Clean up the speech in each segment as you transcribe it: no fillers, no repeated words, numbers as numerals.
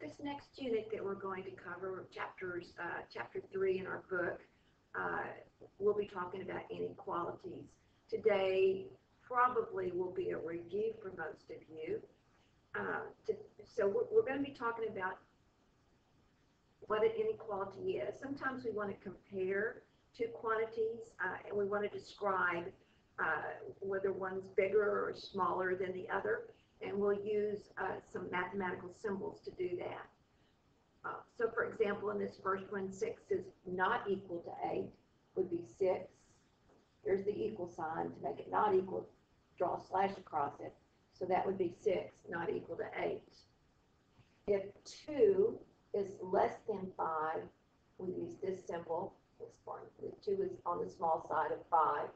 this next unit that we're going to cover, chapter 3 in our book, we'll be talking about inequalities. Today probably will be a review for most of you. So we're going to be talking about what an inequality is. Sometimes we want to compare two quantities, and we want to describe whether one's bigger or smaller than the other, and we'll use some mathematical symbols to do that. So for example, in this first one, 6 is not equal to 8, would be 6. Here's the equal sign. To make it not equal, draw a slash across it. So that would be 6, not equal to 8. If 2 is less than 5, we use this symbol. This one. The 2 is on the small side of 5.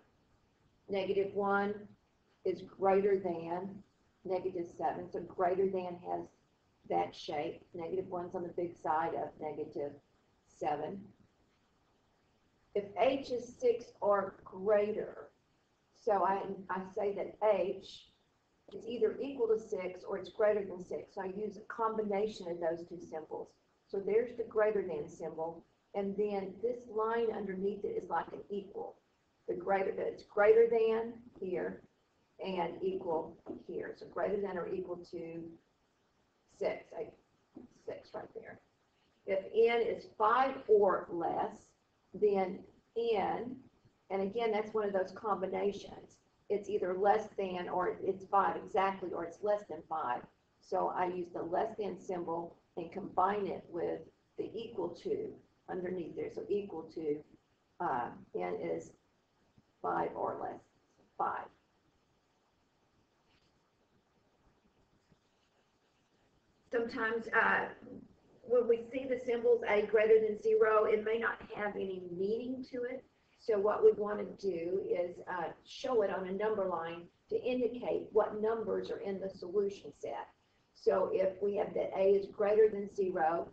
Negative 1 is greater than negative 7. So greater than has that shape. Negative 1's on the big side of negative 7. If h is 6 or greater, so I say that h is either equal to 6 or it's greater than 6. So I use a combination of those two symbols. So there's the greater than symbol, and then this line underneath it is like an equal. It's greater than here and equal here. So greater than or equal to 6. 6 right there. If n is 5 or less, then n, and again that's one of those combinations. It's either less than or it's 5 exactly, or it's less than 5. So I use the less than symbol and combine it with the equal to underneath there. So equal to n is 5 or less. 5. Sometimes when we see the symbols a greater than 0, it may not have any meaning to it. So what we want to do is show it on a number line to indicate what numbers are in the solution set. So if we have that a is greater than 0,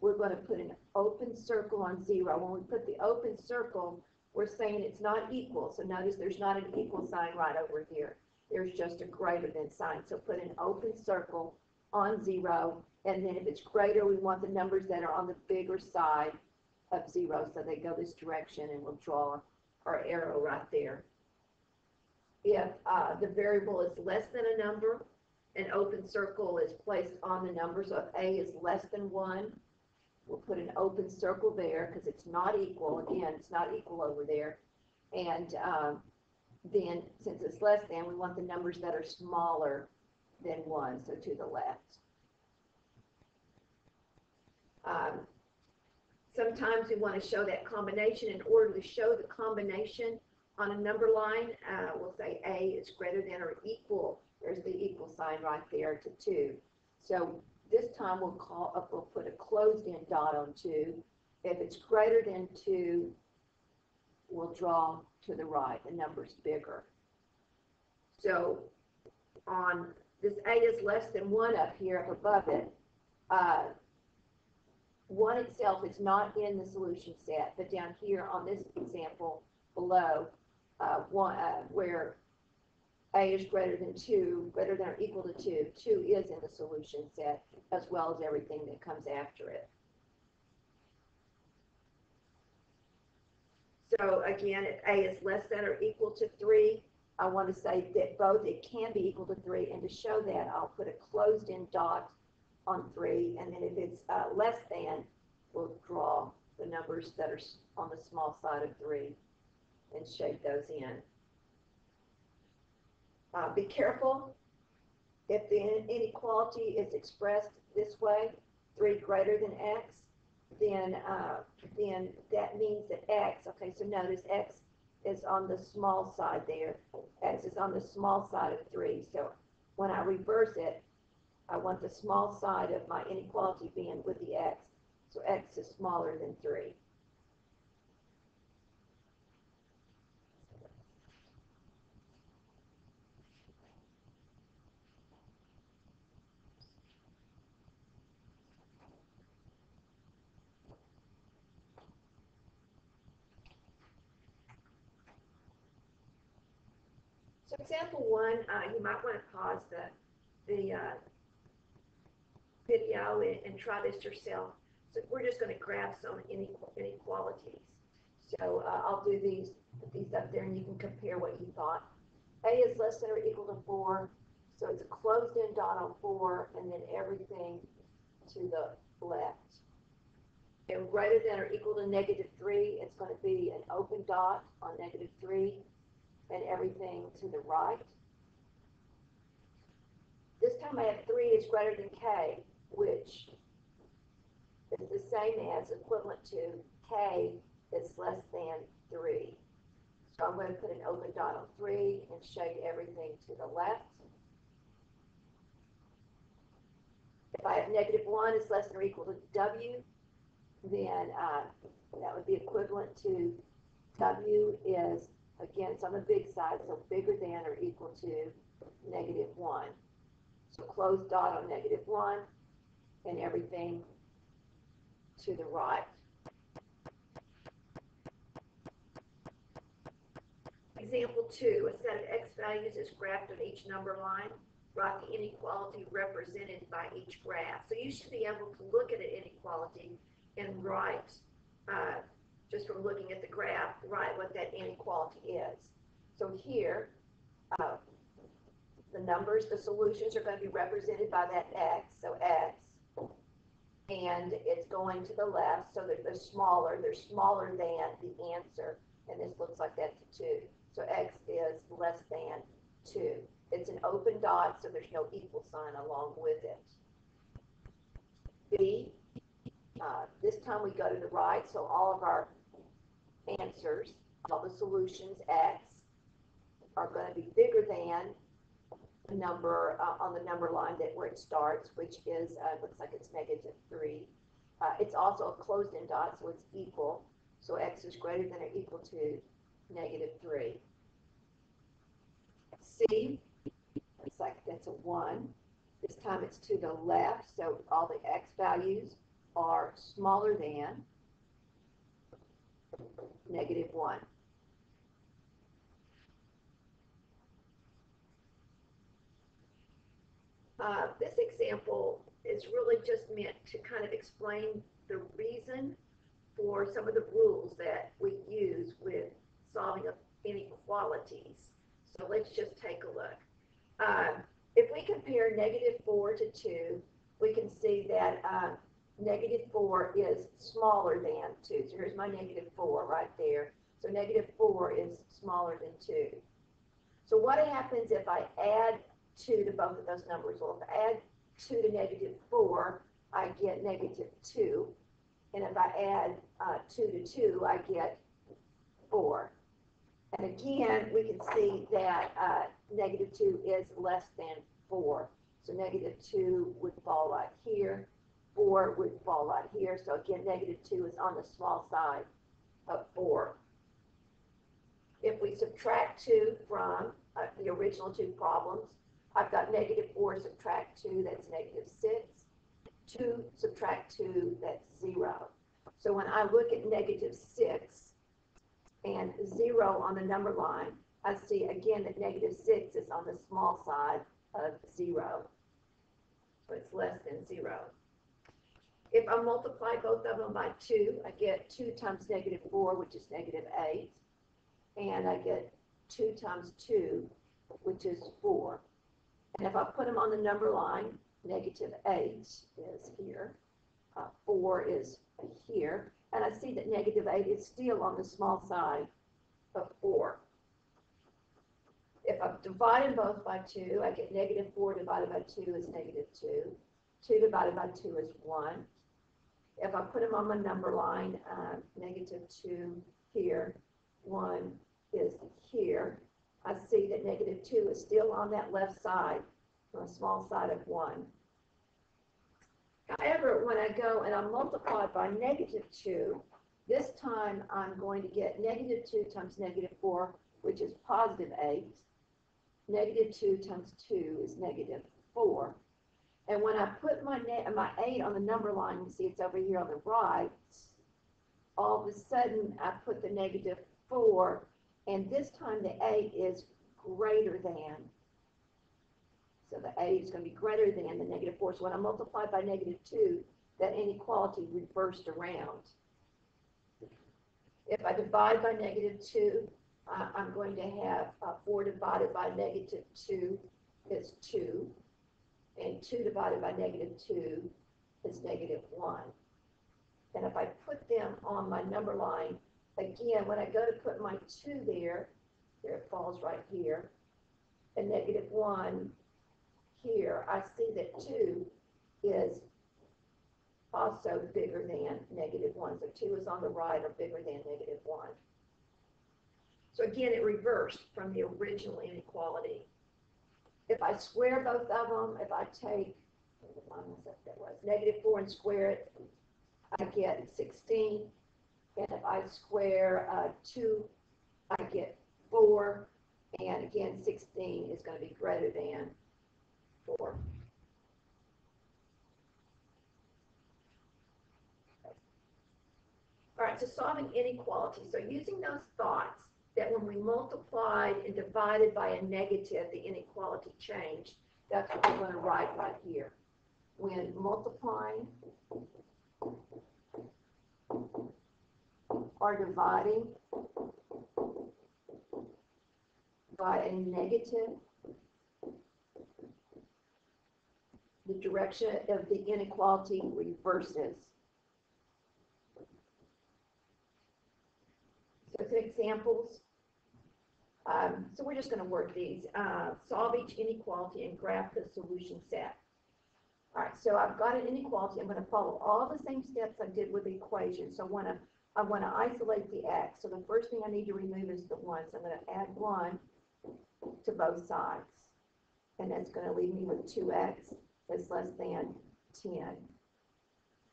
we're going to put an open circle on 0. When we put the open circle, we're saying it's not equal. So notice there's not an equal sign right over here. There's just a greater than sign. So put an open circle on 0, and then if it's greater, we want the numbers that are on the bigger side of 0, so they go this direction, and we'll draw our arrow right there. If the variable is less than a number, an open circle is placed on the number. So if a is less than 1, we'll put an open circle there because it's not equal. Again, it's not equal over there. And then since it's less than, we want the numbers that are smaller than 1, so to the left. Sometimes we want to show that combination. In order to show the combination on a number line, we'll say a is greater than or equal. There's the equal sign right there to 2. So this time we'll put a closed-in dot on 2. If it's greater than 2, we'll draw to the right. The number's bigger. So on this a is less than 1 up here, up above it, 1 itself is not in the solution set, but down here on this example below, where a is greater than 2, greater than or equal to 2, 2 is in the solution set, as well as everything that comes after it. So again, if a is less than or equal to 3, I want to say that both it can be equal to 3, and to show that, I'll put a closed-in dot on 3, and then if it's less than, we'll draw the numbers that are on the small side of 3 and shape those in. Be careful if the inequality is expressed this way, 3 greater than x, then that means that x, okay, so notice x is on the small side there. X is on the small side of 3. So when I reverse it, I want the small side of my inequality being with the x. So x is smaller than 3. So example 1, you might want to pause the video and try this yourself. So we're just going to grab some inequalities. So I'll do these, put these up there, and you can compare what you thought. A is less than or equal to 4, so it's a closed-in dot on 4, and then everything to the left. And greater than or equal to -3, it's going to be an open dot on -3, and everything to the right. This time I have 3 is greater than k, which is the same as equivalent to k is less than 3. So I'm going to put an open dot on 3 and shade everything to the left. If I have -1 is less than or equal to w, then that would be equivalent to w is, again, it's on the big side, so bigger than or equal to -1. So closed dot on -1 and everything to the right. Example 2, a set of x values is graphed on each number line. Write the inequality represented by each graph. So you should be able to look at an inequality and write, just from looking at the graph, write what that inequality is. So here, the numbers, the solutions are going to be represented by that x, so x, and it's going to the left, so that they're smaller than the answer, and this looks like that's 2. So x is less than 2. It's an open dot, so there's no equal sign along with it. B, this time we go to the right, so all of our answers, all the solutions, x, are going to be bigger than the number on the number line that where it starts, which is, looks like it's -3. It's also a closed-in dot, so it's equal. So x is greater than or equal to -3. C, looks like that's a 1. This time it's to the left, so all the x values are smaller than -1. This example is really just meant to kind of explain the reason for some of the rules that we use with solving inequalities. So let's just take a look. If we compare -4 to 2, we can see that -4 is smaller than 2. So here's my -4 right there. So -4 is smaller than 2. So what happens if I add 2 to both of those numbers? Well, if I add 2 to -4, I get -2. And if I add 2 to 2, I get 4. And again, we can see that -2 is less than 4. So -2 would fall right here. 4 would fall right here. So again, -2 is on the small side of 4. If we subtract 2 from the original 2 problems, I've got -4 subtract 2, that's -6. 2 subtract 2, that's 0. So when I look at -6 and 0 on the number line, I see again that -6 is on the small side of 0. So it's less than 0. If I multiply both of them by 2, I get 2 times -4, which is -8. And I get 2 times 2, which is 4. And if I put them on the number line, -8 is here, 4 is here, and I see that -8 is still on the small side of 4. If I divide them both by 2, I get -4 divided by 2 is -2. 2 divided by 2 is 1. If I put them on my number line, -2 here, 1 is here, I see that -2 is still on that left side, on the small side of 1. However, when I go and I multiply by -2, this time I'm going to get -2 times -4, which is +8. -2 times 2 is -4. And when I put my 8 on the number line, you see it's over here on the right, all of a sudden I put the -4, and this time the 8 is greater than. So the A is going to be greater than the negative 4. So when I multiply by negative 2, that inequality reversed around. If I divide by negative 2, I'm going to have 4 divided by negative 2 is 2. And 2 divided by negative 2 is negative 1. And if I put them on my number line, again, when I go to put my 2 there it falls right here, and negative 1 here, I see that 2 is also bigger than negative 1. So 2 is on the right or bigger than negative 1. So again, it reversed from the original inequality. If I square both of them, if I take, that was negative 4 and square it, I get 16. And if I square 2, I get 4. And again, 16 is going to be greater than 4. All right, so solving inequality. So using those thoughts that when we multiplied and divided by a negative, the inequality changed, that's what we're going to write right here. When multiplying or dividing by a negative, the direction of the inequality reverses. So some examples. So we're just going to work these. Solve each inequality and graph the solution set. All right, so I've got an inequality. I'm going to follow all the same steps I did with the equation. So I want to isolate the x. So the first thing I need to remove is the 1. So I'm going to add 1 to both sides. And that's going to leave me with 2x is less than 10.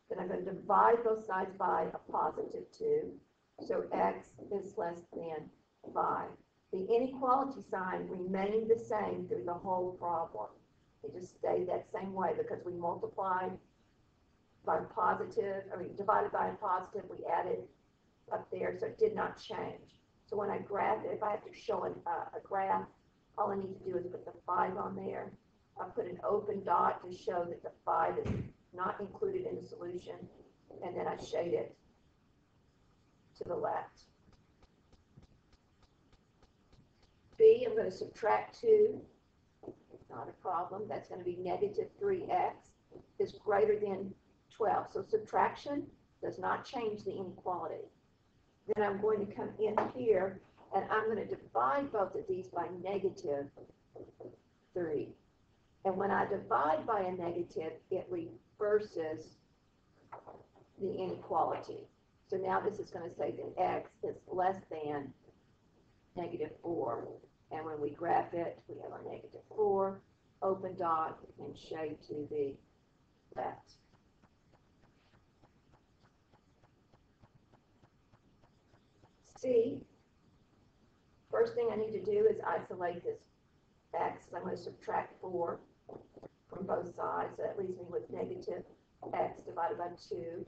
Then I'm going to divide both sides by a positive 2. So x is less than 5. The inequality sign remained the same through the whole problem. It just stayed that same way because we multiplied by positive, divided by a positive, we added up there, so it did not change. So when I graph it, if I have to show a graph, all I need to do is put the 5 on there. I put an open dot to show that the 5 is not included in the solution, and then I shade it to the left. B, I'm going to subtract 2. Not a problem. That's going to be negative 3x is greater than 12. So subtraction does not change the inequality. Then I'm going to come in here, and I'm going to divide both of these by negative 3. And when I divide by a negative, it reverses the inequality. So now this is going to say that x is less than negative 4. And when we graph it, we have our negative 4, open dot, and shade to the left. C, first thing I need to do is isolate this x. I'm going to subtract 4 from both sides. So that leaves me with negative x divided by 2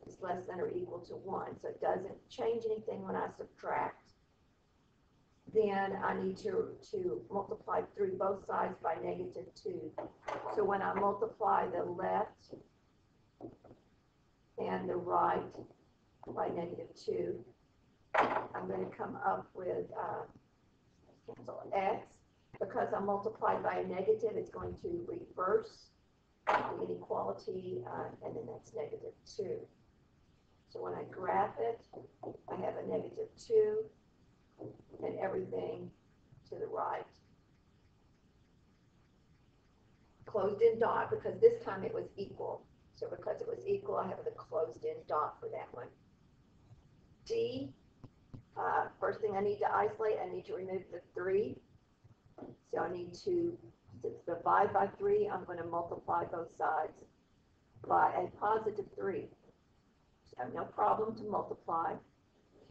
is less than or equal to 1. So it doesn't change anything when I subtract. Then I need to multiply through both sides by negative 2. So when I multiply the left and the right by negative 2, I'm going to come up with cancel x. Because I multiplied by a negative, it's going to reverse the inequality, and then that's negative 2. So when I graph it, I have a negative 2 and everything to the right. Closed in dot, because this time it was equal. So because it was equal, I have the closed in dot for that one. D, first thing I need to isolate, I need to remove the 3. So I need to divide by 3. I'm going to multiply both sides by a positive 3. So no problem to multiply.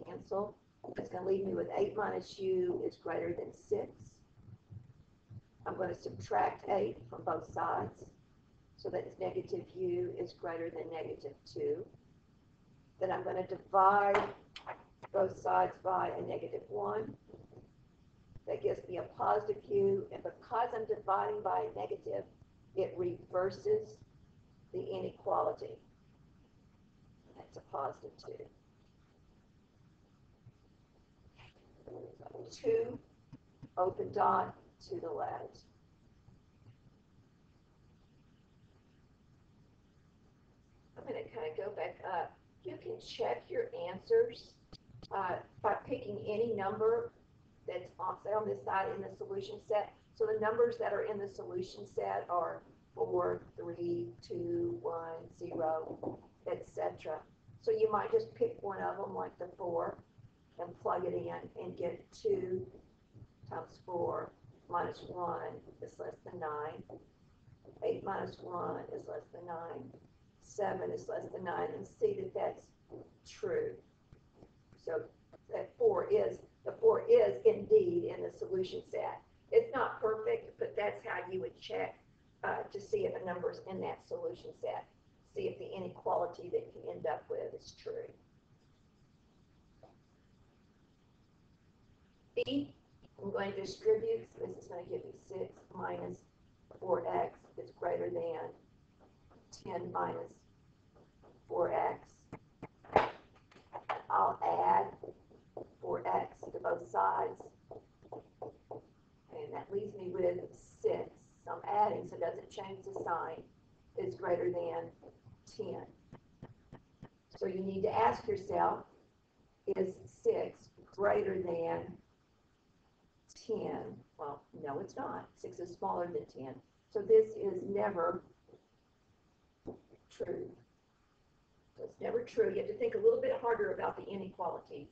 Cancel. It's going to leave me with 8 minus u is greater than 6. I'm going to subtract 8 from both sides. So that's negative u is greater than negative 2. Then I'm going to divide both sides by a negative 1. That gives me a positive q, and because I'm dividing by a negative, it reverses the inequality. That's a positive 2. So 2, open dot, to the left. I'm going to kind of go back up. You can check your answers by picking any number that's on this side in the solution set. So the numbers that are in the solution set are 4, 3, 2, 1, 0, etc. So you might just pick one of them, like the 4, and plug it in and get 2 times 4 minus 1 is less than 9. 8 minus 1 is less than 9. 7 is less than 9, and see that that's true. So that 4 is indeed in the solution set. It's not perfect, but that's how you would check to see if a number's in that solution set. See if the inequality that you end up with is true. B, I'm going to distribute. So this is going to give me 6 minus 4x is greater than 10 minus 4x. I'll add 4x to both sides, and that leaves me with 6. I'm adding, so it doesn't change the sign, is greater than 10. So you need to ask yourself, is 6 greater than 10? Well, no, it's not. 6 is smaller than 10. So this is never true. So it's never true. You have to think a little bit harder about the inequalities,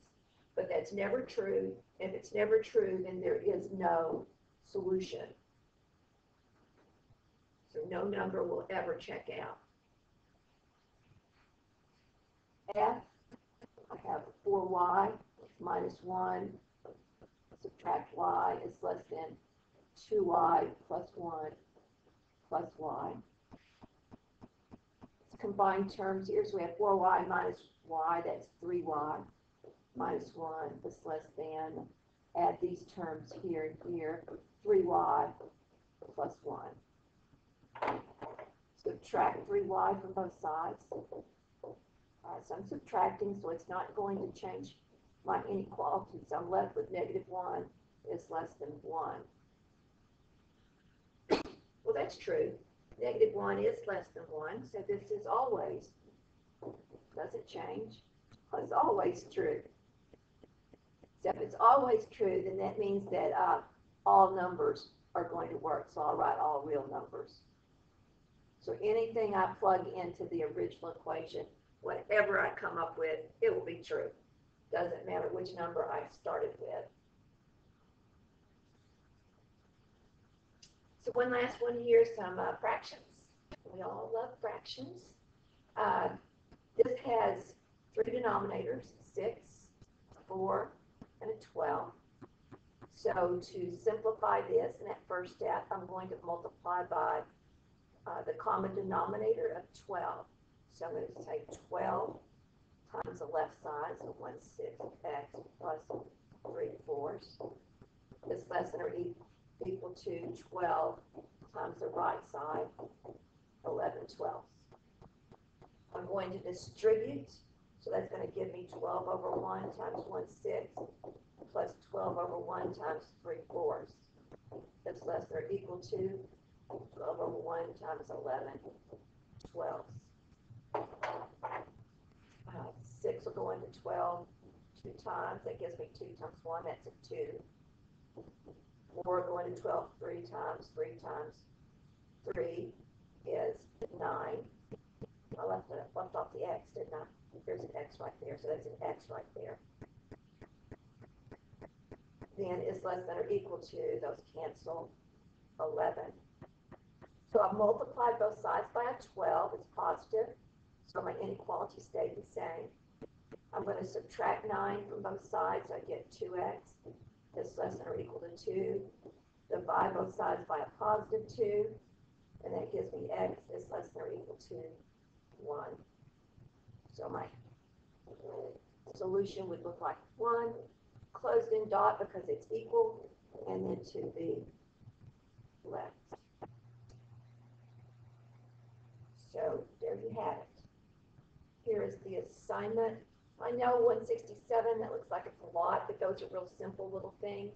but that's never true. If it's never true, then there is no solution. So no number will ever check out. F, I have 4y minus 1, subtract y is less than 2y plus 1 plus y. Combined terms here, so we have 4y minus y, that's 3y, minus 1 is less than, add these terms here and here, 3y plus 1. Subtract 3y from both sides. All right, so I'm subtracting, so it's not going to change my inequality, so I'm left with negative 1 is less than 1. Well, that's true. Negative 1 is less than 1, so this is always, doesn't change. It's always true. So if it's always true, then that means that all numbers are going to work, so I'll write all real numbers. So anything I plug into the original equation, whatever I come up with, it will be true. Doesn't matter which number I started with. So one last one here, some fractions. We all love fractions. This has 3 denominators, 6, 4, and a 12. So to simplify this in that first step, I'm going to multiply by the common denominator of 12. So I'm going to say 12 times the left side, so 1/6x plus 3/4 is less than or equal to 12 times the right side, 11/12. I'm going to distribute, so that's going to give me 12 over 1 times 1/6 plus 12 over 1 times 3/4. That's less than or equal to 12 over 1 times 11/12. 6 will go into 12 2 times. That gives me 2 times 1. That's a 2. 4 go into 12 3 times. 3 times 3 is 9. I left off the x, didn't I? There's an x right there, so that's an x right there. Then is less than or equal to, those cancel, 11. So I've multiplied both sides by a 12. It's positive, so my inequality stayed the same. I'm going to subtract 9 from both sides, so I get 2x is less than or equal to 2. Divide both sides by a positive 2, and that gives me x is less than or equal to 1. So my solution would look like 1, closed in dot because it's equal, and then to the left. So there you have it. Here is the assignment. I know 167, that looks like it's a lot, but those are real simple little things.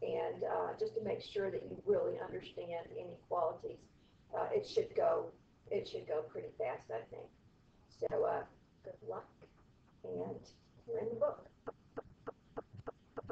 And just to make sure that you really understand inequalities, it should go pretty fast, I think. So good luck, and you're in the book.